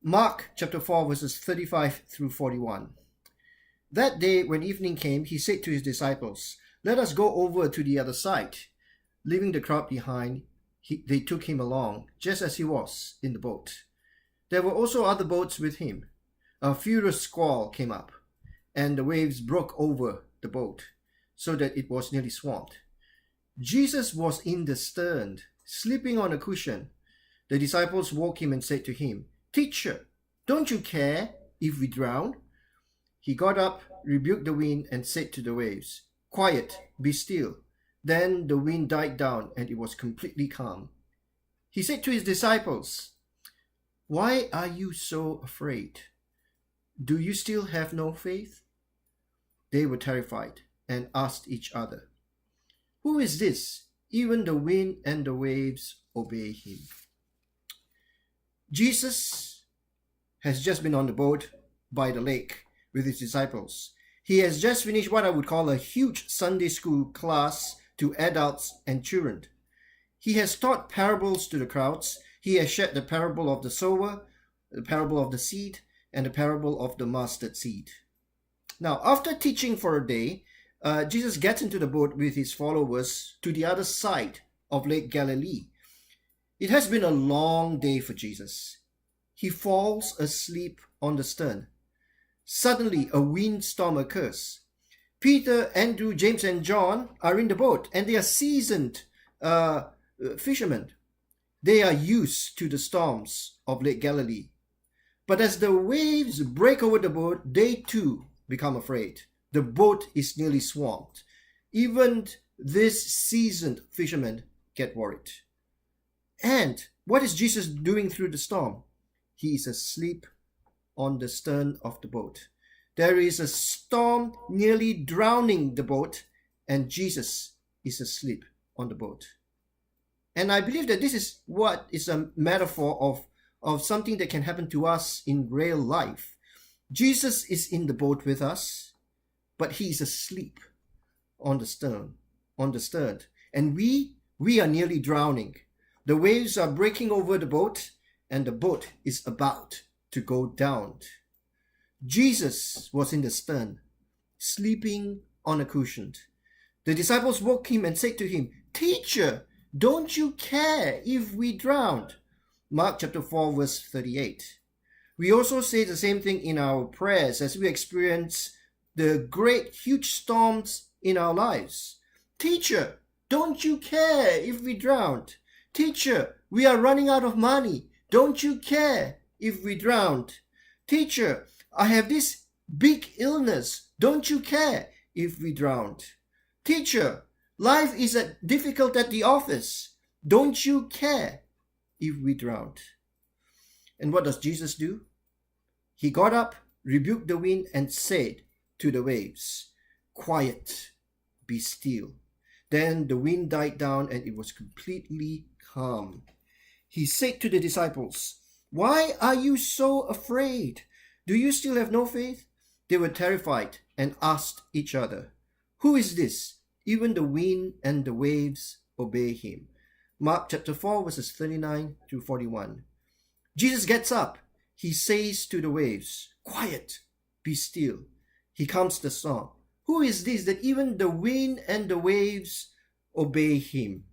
Mark chapter 4 verses 35 through 41. That day when evening came, he said to his disciples, "Let us go over to the other side." Leaving the crowd behind, they took him along, just as he was, in the boat. There were also other boats with him. A furious squall came up, and the waves broke over the boat, so that it was nearly swamped. Jesus was in the stern, sleeping on a cushion. The disciples woke him and said to him, "Teacher, don't you care if we drown?" He got up, rebuked the wind, and said to the waves, "Quiet, be still." Then the wind died down, and it was completely calm. He said to his disciples, "Why are you so afraid? Do you still have no faith?" They were terrified and asked each other, "Who is this? Even the wind and the waves obey him." Jesus has just been on the boat by the lake with his disciples. He has just finished what I would call a huge Sunday school class to adults and children. He has taught parables to the crowds. He has shared the parable of the sower, the parable of the seed, and the parable of the mustard seed. Now, after teaching for a day, Jesus gets into the boat with his followers to the other side of Lake Galilee. It has been a long day for Jesus. He falls asleep on the stern. Suddenly, a windstorm occurs. Peter, Andrew, James, and John are in the boat, and they are seasoned fishermen. They are used to the storms of Lake Galilee. But as the waves break over the boat, they too become afraid. The boat is nearly swamped. Even these seasoned fishermen get worried. And what is Jesus doing through the storm? He is asleep on the stern of the boat. There is a storm nearly drowning the boat, and Jesus is asleep on the boat. And I believe that this is what is a metaphor of something that can happen to us in real life. Jesus is in the boat with us, but he is asleep on the stern, and we are nearly drowning. The waves are breaking over the boat, and the boat is about to go down. Jesus was in the stern, sleeping on a cushion. The disciples woke him and said to him, "Teacher, don't you care if we drowned?" Mark chapter 4 verse 38. We also say the same thing in our prayers as we experience the great huge storms in our lives. "Teacher, don't you care if we drowned?" "Teacher, we are running out of money. Don't you care if we drowned?" "Teacher, I have this big illness. Don't you care if we drowned?" "Teacher, life is difficult at the office. Don't you care if we drowned?" And what does Jesus do? He got up, rebuked the wind, and said to the waves, "Quiet, be still." Then the wind died down, and it was completely calm. He said to the disciples, "Why are you so afraid? Do you still have no faith?" They were terrified and asked each other, "Who is this? Even the wind and the waves obey him." Mark chapter 4 verses 39 to 41. Jesus gets up. He says to the waves, "Quiet, be still." He calms the storm. Who is this that even the wind and the waves obey him?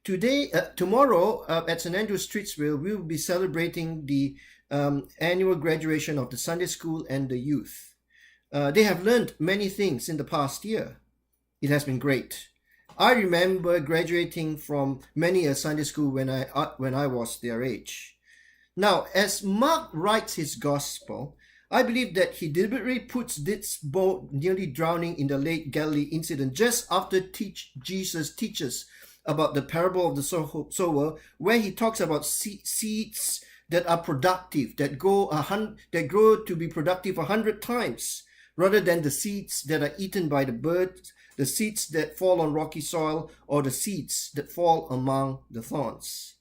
Tomorrow at St. Andrew's Streetsville, we will be celebrating the annual graduation of the Sunday school and the youth. They have learned many things in the past year. It has been great. I remember graduating from many a Sunday school when I was their age. Now, as Mark writes his gospel, I believe that he deliberately puts this boat nearly drowning in the Lake Galilee incident just after Jesus teaches about the parable of the sower, where he talks about seeds that are productive, that grow to be productive 100 times, rather than the seeds that are eaten by the birds, the seeds that fall on rocky soil, or the seeds that fall among the thorns.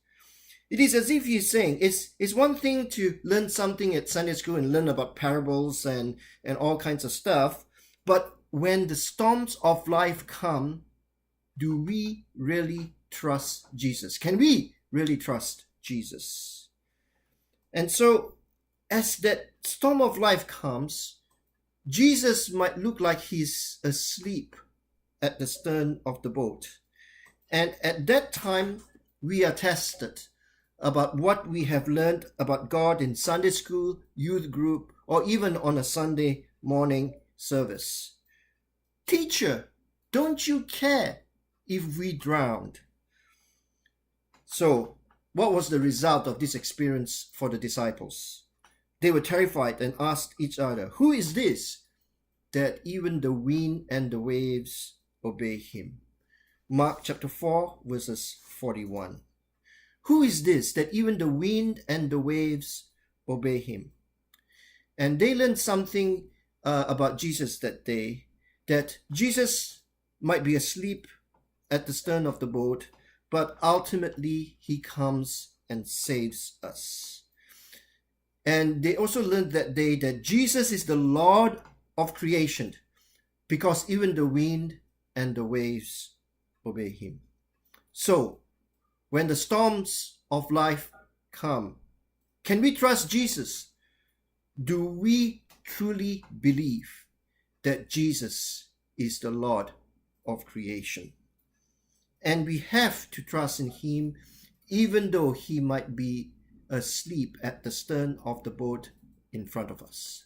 It is as if he's saying, it's one thing to learn something at Sunday school and learn about parables and all kinds of stuff, but when the storms of life come, do we really trust Jesus? Can we really trust Jesus? And so, as that storm of life comes, Jesus might look like he's asleep at the stern of the boat. And at that time, we are tested about what we have learned about God in Sunday school, youth group, or even on a Sunday morning service. Teacher, don't you care if we drowned? So, what was the result of this experience for the disciples? They were terrified and asked each other, "Who is this that even the wind and the waves obey him?" Mark chapter 4, verses 41. Who is this that even the wind and the waves obey him? And they learned something about Jesus that day, that Jesus might be asleep at the stern of the boat, but ultimately he comes and saves us. And they also learned that day that Jesus is the Lord of creation, because even the wind and the waves obey him. So, when the storms of life come, can we trust Jesus? Do we truly believe that Jesus is the Lord of creation? And we have to trust in him even though he might be asleep at the stern of the boat in front of us.